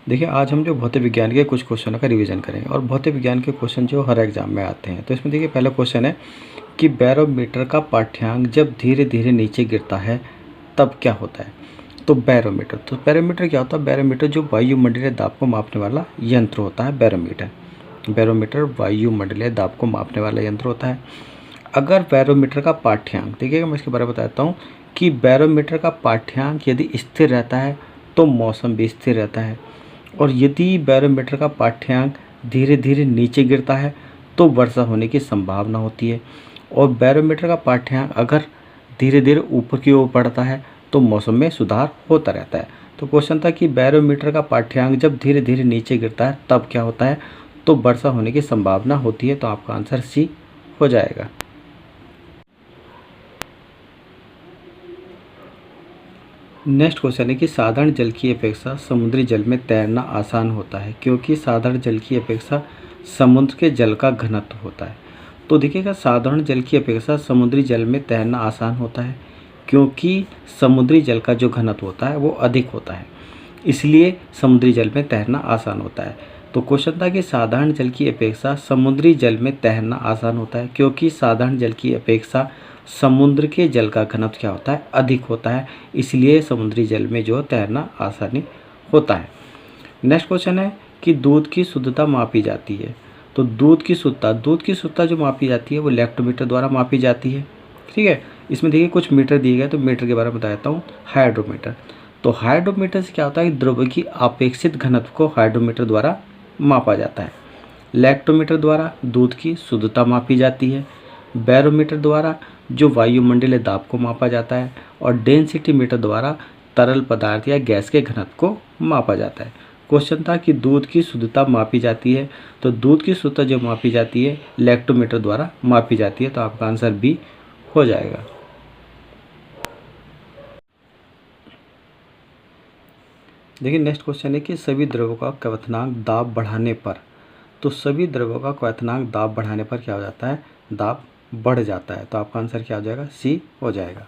देखिए, आज हम जो भौतिक विज्ञान के कुछ क्वेश्चनों का रिवीजन करेंगे और भौतिक विज्ञान के क्वेश्चन जो हर एग्जाम में आते हैं। तो इसमें देखिए, पहला क्वेश्चन है कि बैरोमीटर का पाठ्यांक जब धीरे धीरे नीचे गिरता है तब क्या होता है। तो बैरोमीटर क्या होता है। बैरोमीटर जो वायुमंडलीय दाब को मापने वाला यंत्र होता है। बैरोमीटर वायुमंडलीय दाब को मापने वाला यंत्र होता है। अगर बैरोमीटर का पाठ्यांक, देखिएगा मैं इसके बारे में बताता हूँ कि बैरोमीटर का पाठ्यांक यदि स्थिर रहता है तो मौसम भी स्थिर रहता है, और यदि बैरोमीटर का पाठ्यांक धीरे धीरे नीचे गिरता है तो वर्षा होने की संभावना होती है, और बैरोमीटर का पाठ्यांक अगर धीरे धीरे ऊपर की ओर बढ़ता है तो मौसम में सुधार होता रहता है। तो क्वेश्चन था कि बैरोमीटर का पाठ्यांक जब धीरे धीरे नीचे गिरता है तब क्या होता है, तो वर्षा होने की संभावना होती है। तो आपका आंसर सी हो जाएगा। नेक्स्ट क्वेश्चन है कि साधारण जल की अपेक्षा समुद्री जल में तैरना आसान होता है क्योंकि साधारण जल की अपेक्षा समुद्र के जल का घनत्व होता है। तो देखिएगा, साधारण जल की अपेक्षा समुद्री जल में तैरना आसान होता है क्योंकि समुद्री जल का जो घनत्व होता है वो अधिक होता है, इसलिए समुद्री जल में तैरना आसान होता है। तो क्वेश्चन था कि साधारण जल की अपेक्षा समुद्री जल में तैरना आसान होता है क्योंकि साधारण जल की अपेक्षा समुद्र के जल का घनत्व क्या होता है, अधिक होता है, इसलिए समुद्री जल में जो तैरना आसानी होता है। नेक्स्ट क्वेश्चन है कि दूध की शुद्धता मापी जाती है। तो दूध की शुद्धता जो मापी जाती है वो लैक्टोमीटर द्वारा मापी जाती है। ठीक है, इसमें देखिए कुछ मीटर दिए गए, तो मीटर के बारे में बता देता हूँ। हाइड्रोमीटर, तो हाइड्रोमीटर से क्या होता है कि द्रव्य की अपेक्षित घनत्व को हाइड्रोमीटर द्वारा मापा जाता है। लैक्टोमीटर द्वारा दूध की शुद्धता मापी जाती है। बैरोमीटर द्वारा जो वायुमंडलीय दाब को मापा जाता है, और डेंसिटी मीटर द्वारा तरल पदार्थ या गैस के घनत्व को मापा जाता है। क्वेश्चन था कि दूध की शुद्धता मापी जाती है, तो दूध की शुद्धता जो मापी जाती है लैक्टोमीटर द्वारा मापी जाती है। तो आपका आंसर बी हो जाएगा। देखिए, नेक्स्ट क्वेश्चन है कि सभी द्रव्यों का क्वथनांक दाब बढ़ाने पर, तो सभी द्रव्यों का क्वथनांक दाब बढ़ाने पर क्या हो जाता है, दाब बढ़ जाता है। तो आपका आंसर क्या हो जाएगा, सी हो जाएगा।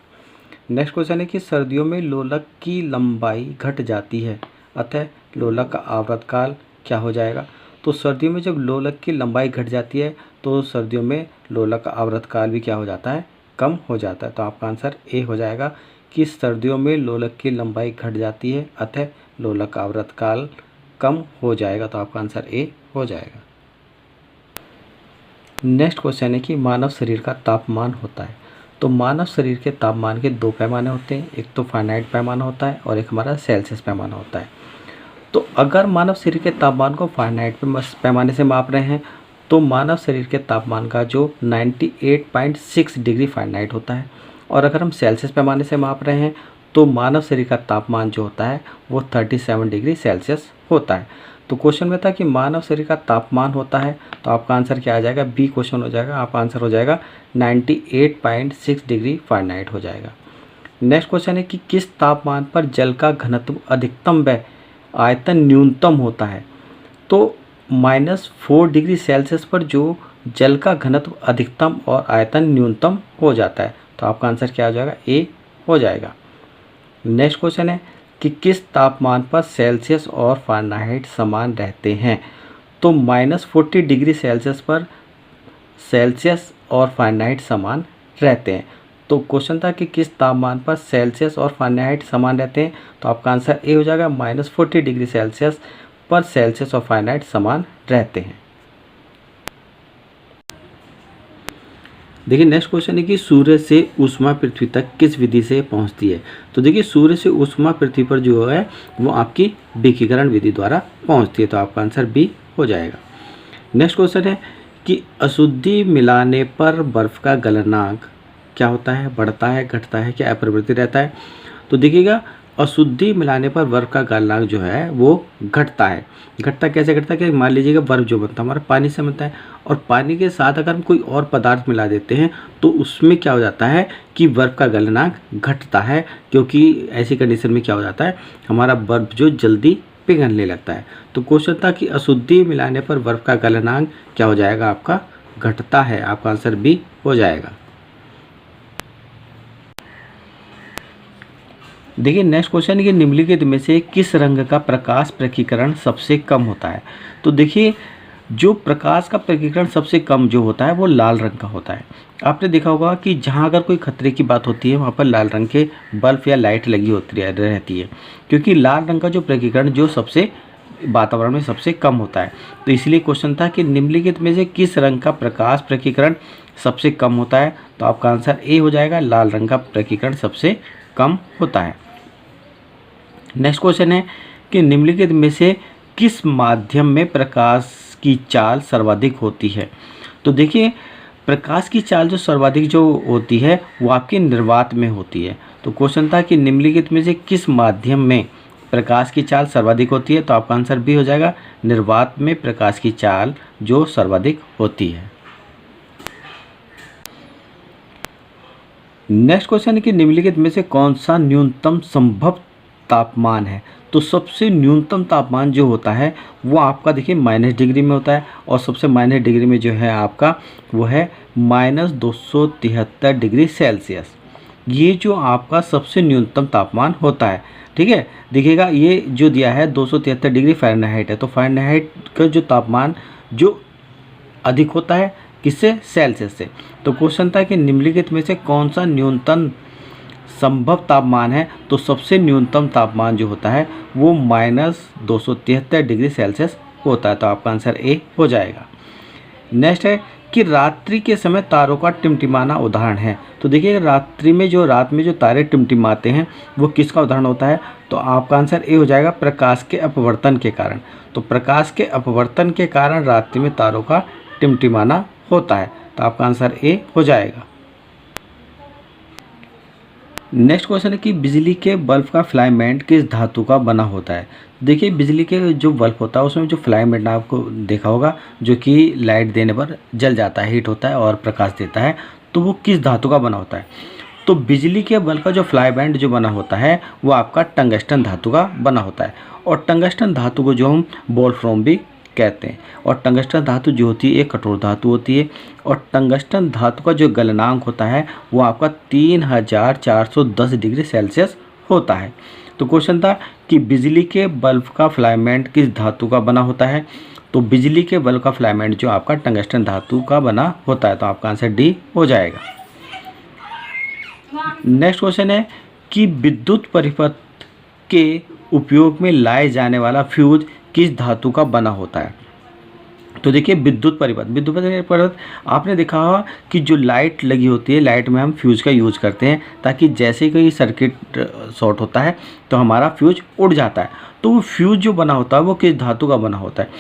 नेक्स्ट क्वेश्चन है कि सर्दियों में लोलक की लंबाई घट जाती है, अतः लोलक का आवर्तकाल क्या हो जाएगा। तो सर्दियों में जब लोलक की लंबाई घट जाती है तो सर्दियों में लोलक का आवर्तकाल भी क्या हो जाता है, कम हो जाता है। तो आपका आंसर ए हो जाएगा कि सर्दियों में लोलक की लंबाई घट जाती है, अतः लोलक का आवर्तकाल कम हो जाएगा। तो आपका आंसर ए हो जाएगा। नेक्स्ट क्वेश्चन है कि मानव शरीर का तापमान होता है। तो मानव शरीर के तापमान के दो पैमाने होते हैं, एक तो फाइनाइट पैमाना होता है और एक हमारा सेल्सियस पैमाना होता है। तो अगर मानव शरीर के तापमान को फाइनाइट पैमाने से माप रहे हैं तो मानव शरीर के तापमान का जो 98.6 डिग्री फाइनाइट होता है, और अगर हम सेल्सियस पैमाने से माप रहे हैं तो मानव शरीर का तापमान जो होता है वो 37 डिग्री सेल्सियस होता है। तो क्वेश्चन में था कि मानव शरीर का तापमान होता है, तो आपका आंसर क्या आ जाएगा, बी क्वेश्चन हो जाएगा। आपका आंसर हो जाएगा 98.6 डिग्री फारेनहाइट हो जाएगा। नेक्स्ट क्वेश्चन है कि किस तापमान पर जल का घनत्व अधिकतम व आयतन न्यूनतम होता है। तो -4 डिग्री सेल्सियस पर जो जल का घनत्व अधिकतम और आयतन न्यूनतम हो जाता है। तो आपका आंसर क्या हो जाएगा, ए हो जाएगा। नेक्स्ट क्वेश्चन है कि किस तापमान पर सेल्सियस और फारेनहाइट समान रहते हैं। तो -40 डिग्री सेल्सियस पर सेल्सियस और फारेनहाइट समान रहते हैं। तो क्वेश्चन था कि किस तापमान पर सेल्सियस और फारेनहाइट समान रहते हैं। तो आपका आंसर ए हो जाएगा, -40 डिग्री सेल्सियस पर सेल्सियस और फारेनहाइट समान रहते हैं। देखिए, नेक्स्ट क्वेश्चन है कि सूर्य से ऊष्मा पृथ्वी तक किस विधि से पहुंचती है। तो देखिए, सूर्य से ऊष्मा पृथ्वी पर जो है वो आपकी विकिरण विधि द्वारा पहुंचती है। तो आपका आंसर बी हो जाएगा। नेक्स्ट क्वेश्चन है कि अशुद्धि मिलाने पर बर्फ का गलनांक क्या होता है, बढ़ता है, घटता है, क्या अपरिवर्तित रहता है। तो देखिएगा, अशुद्धि मिलाने पर बर्फ का गलनांक जो है वो घटता है। घटता कैसे घटता है कि मान लीजिएगा बर्फ जो बनता है हमारा पानी से बनता है, और पानी के साथ अगर हम कोई और पदार्थ मिला देते हैं तो उसमें क्या हो जाता है कि बर्फ का गलनांक घटता है, क्योंकि ऐसी कंडीशन में क्या हो जाता है, हमारा बर्फ जो जल्दी पिघलने लगता है। तो क्वेश्चन था कि अशुद्धि मिलाने पर बर्फ का गलनांक क्या हो जाएगा, आपका घटता है। आपका आंसर बी हो जाएगा। देखिए नेक्स्ट क्वेश्चन है कि निम्नलिखित में से किस रंग का प्रकाश प्रकीकरण सबसे कम होता है। तो देखिए जो प्रकाश का प्रकीकरण सबसे कम जो होता है वो लाल रंग का होता है। आपने देखा होगा कि जहाँ अगर कोई खतरे की बात होती है वहाँ पर लाल रंग के बल्ब या लाइट लगी होती रहती है, क्योंकि लाल रंग का जो प्रकीकरण जो सबसे वातावरण में सबसे कम होता है। तो इसलिए क्वेश्चन था कि निम्नलिखित में से किस रंग का प्रकाश प्रकीकरण सबसे कम होता है। तो आपका आंसर ए हो जाएगा, लाल रंग का प्रकीकरण सबसे कम होता है। नेक्स्ट क्वेश्चन है कि निम्नलिखित में से किस माध्यम में प्रकाश की चाल सर्वाधिक होती है। तो देखिए प्रकाश की चाल जो सर्वाधिक जो होती है वो आपके निर्वात में होती है। तो क्वेश्चन था कि निम्नलिखित में से किस माध्यम में प्रकाश की चाल सर्वाधिक होती है। तो आपका आंसर बी हो जाएगा, निर्वात में प्रकाश की चाल जो सर्वाधिक होती है। नेक्स्ट क्वेश्चन है कि निम्नलिखित में से कौन सा न्यूनतम संभव तापमान है। तो सबसे न्यूनतम तापमान जो होता है वो आपका देखिए माइनस डिग्री में होता है, और सबसे माइनस डिग्री में जो है आपका वो है -273 डिग्री सेल्सियस। ये जो आपका सबसे न्यूनतम तापमान होता है, ठीक है। देखिएगा ये जो दिया है 273 डिग्री फ़ारेनहाइट है, तो फ़ारेनहाइट का जो तापमान जो अधिक होता है किससे, सेल्सियस से। तो क्वेश्चन था कि निम्नलिखित में से कौन सा न्यूनतम संभव तापमान है। तो सबसे न्यूनतम तापमान जो होता है वो -273 डिग्री सेल्सियस होता है। तो आपका आंसर ए हो जाएगा। नेक्स्ट है कि रात्रि के समय तारों का टिमटिमाना उदाहरण है। तो देखिए रात में जो तारे टिमटिमाते हैं वो किसका उदाहरण होता है। तो आपका आंसर ए हो जाएगा, प्रकाश के अपवर्तन के कारण। तो प्रकाश के अपवर्तन के कारण रात्रि में तारों का टिमटिमाना होता है। तो आपका आंसर ए हो जाएगा। नेक्स्ट क्वेश्चन है कि बिजली के बल्ब का फिलामेंट किस धातु का बना होता है। देखिए बिजली के जो बल्ब होता है उसमें जो फिलामेंट आपको देखा होगा जो कि लाइट देने पर जल जाता है, हीट होता है और प्रकाश देता है, तो वो किस धातु का बना होता है। तो बिजली के बल्ब का जो फिलामेंट जो बना होता है वो आपका टंगस्टन धातु का बना होता है। और टंगस्टन धातु को जो हम वोल्फ्राम भी कहते हैं। और टंगस्टन धातु जो होती है एक कठोर धातु होती है, और टंगस्टन धातु का जो गलनांक होता है वो आपका 3410 डिग्री सेल्सियस होता है। तो क्वेश्चन था कि बिजली के बल्ब का फिलामेंट किस धातु का बना होता है। तो बिजली के बल्ब का फिलामेंट जो आपका टंगस्टन धातु का बना होता है। तो आपका आंसर डी हो जाएगा। नेक्स्ट क्वेश्चन है कि विद्युत परिपथ के उपयोग में लाए जाने वाला फ्यूज किस धातु का बना होता है। तो देखिए विद्युत परिपथ आपने देखा होगा कि जो लाइट लगी होती है, लाइट में हम फ्यूज़ का यूज़ करते हैं ताकि जैसे ही कोई सर्किट शॉर्ट होता है तो हमारा फ्यूज उड़ जाता है। तो वो फ्यूज जो बना होता है वो किस धातु का बना होता है।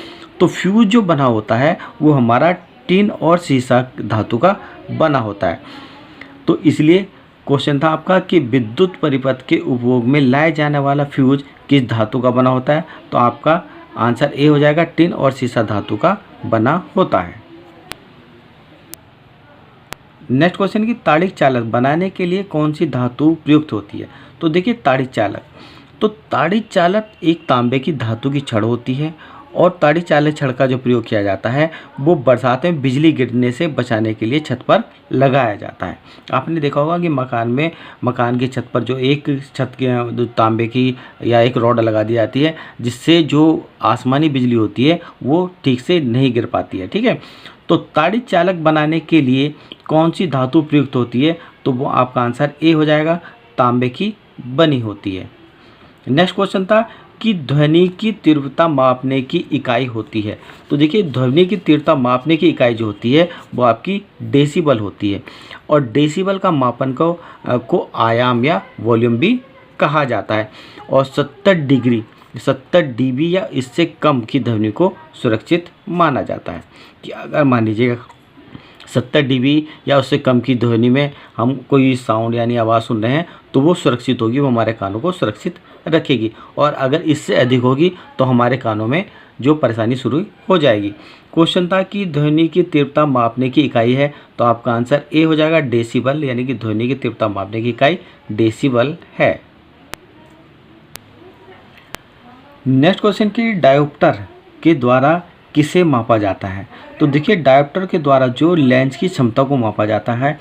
तो फ्यूज जो बना होता है वो हमारा टिन और सीसा धातु का बना होता है। तो इसलिए क्वेश्चन था आपका कि विद्युत परिपथ के उपयोग में लाए जाने वाला फ्यूज किस धातु का बना होता है। तो आपका आंसर ए हो जाएगा, टिन और सीसा धातु का बना होता है। नेक्स्ट क्वेश्चन की ताड़ित चालक बनाने के लिए कौन सी धातु प्रयुक्त होती है। तो देखिए ताड़ित चालक, तो ताड़ित चालक एक तांबे की धातु की छड़ होती है, और ताड़ित चालक छड़ का जो प्रयोग किया जाता है वो बरसात में बिजली गिरने से बचाने के लिए छत पर लगाया जाता है। आपने देखा होगा कि मकान की छत पर जो एक छत के तांबे की या एक रॉड लगा दी जाती है जिससे जो आसमानी बिजली होती है वो ठीक से नहीं गिर पाती है, ठीक है। तो ताड़ित चालक बनाने के लिए कौन सी धातु प्रयुक्त होती है। तो वो आपका आंसर ए हो जाएगा, तांबे की बनी होती है। नेक्स्ट क्वेश्चन था कि ध्वनि की तीव्रता मापने की इकाई होती है। तो देखिए ध्वनि की तीव्रता मापने की इकाई जो होती है वो आपकी डेसिबल होती है, और डेसिबल का मापन को आयाम या वॉल्यूम भी कहा जाता है। और 70 डीबी या इससे कम की ध्वनि को सुरक्षित माना जाता है। कि अगर मान लीजिएगा 70 डीबी या उससे कम की ध्वनि में हम कोई साउंड यानी आवाज़ सुन रहे हैं तो वो सुरक्षित होगी, वो हमारे कानों को सुरक्षित रखेगी। और अगर इससे अधिक होगी तो हमारे कानों में जो परेशानी शुरू हो जाएगी। क्वेश्चन था कि ध्वनि की तीव्रता मापने की इकाई है। तो आपका आंसर ए हो जाएगा, डेसिबल, यानी कि ध्वनि की तीव्रता मापने की इकाई डेसिबल है। नेक्स्ट क्वेश्चन की डायोप्टर के द्वारा किसे मापा जाता है। तो देखिए डायोप्टर के द्वारा जो लेंस की क्षमता को मापा जाता है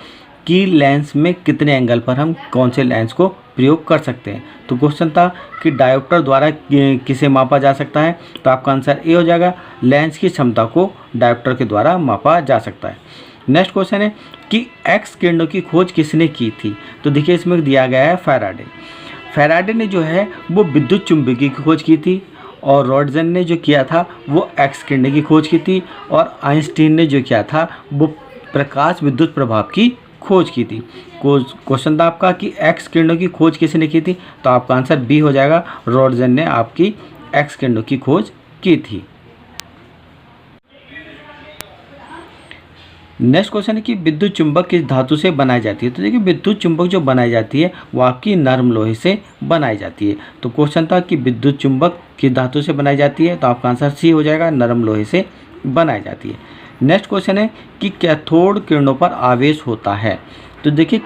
कि लेंस में कितने एंगल पर हम कौन से लेंस को प्रयोग कर सकते हैं। तो क्वेश्चन था कि डायोप्टर द्वारा किसे मापा जा सकता है, तो आपका आंसर ए हो जाएगा, लेंस की क्षमता को डायोप्टर के द्वारा मापा जा सकता है। नेक्स्ट क्वेश्चन है कि एक्स किरणों की खोज किसने की थी, तो देखिए इसमें दिया गया है फैराडे। फैराडे ने जो है वो विद्युत चुंबकीय की खोज की थी, और रॉटसन ने जो किया था वो एक्स किरणें की खोज की थी, और आइंस्टीन ने जो किया था वो प्रकाश विद्युत प्रभाव की खोज की थी। क्वेश्चन था आपका कि एक्स किरणों की खोज किसने की थी, तो आपका आंसर बी हो जाएगा, रॉटसन ने आपकी एक्स किरणों की खोज की थी। नेक्स्ट क्वेश्चन है कि विद्युत चुंबक किस धातु से बनाई जाती है, तो देखिए विद्युत चुंबक जो बनाई जाती है वो आपकी नरम लोहे से बनाई जाती है। तो क्वेश्चन था कि विद्युत चुंबक किस धातु से बनाई जाती है, तो आपका आंसर सी हो जाएगा, नरम लोहे से बनाई जाती है। नेक्स्ट क्वेश्चन है कि कैथोड किरणों पर आवेश होता है, तो देखिए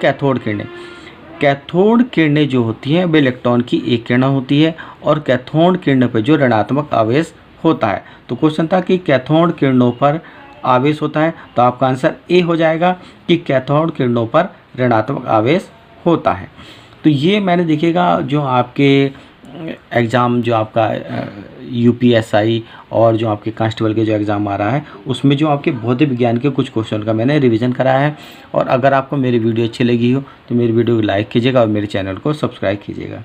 कैथोड किरणें जो होती हैं वे इलेक्ट्रॉन की एक किरण होती है, और कैथोड किरणों पर जो ऋणात्मक आवेश होता है। तो क्वेश्चन था कि कैथोड किरणों पर आवेश होता है, तो आपका आंसर ए हो जाएगा कि कैथोड किरणों पर ऋणात्मक आवेश होता है। तो ये मैंने देखिएगा जो आपके एग्ज़ाम जो आपका यूपीएसआई और जो आपके कांस्टेबल के जो एग्ज़ाम आ रहा है उसमें जो आपके भौतिक विज्ञान के कुछ क्वेश्चन का मैंने रिवीजन कराया है। और अगर आपको मेरी वीडियो अच्छी लगी हो तो मेरी वीडियो को लाइक कीजिएगा और मेरे चैनल को सब्सक्राइब कीजिएगा।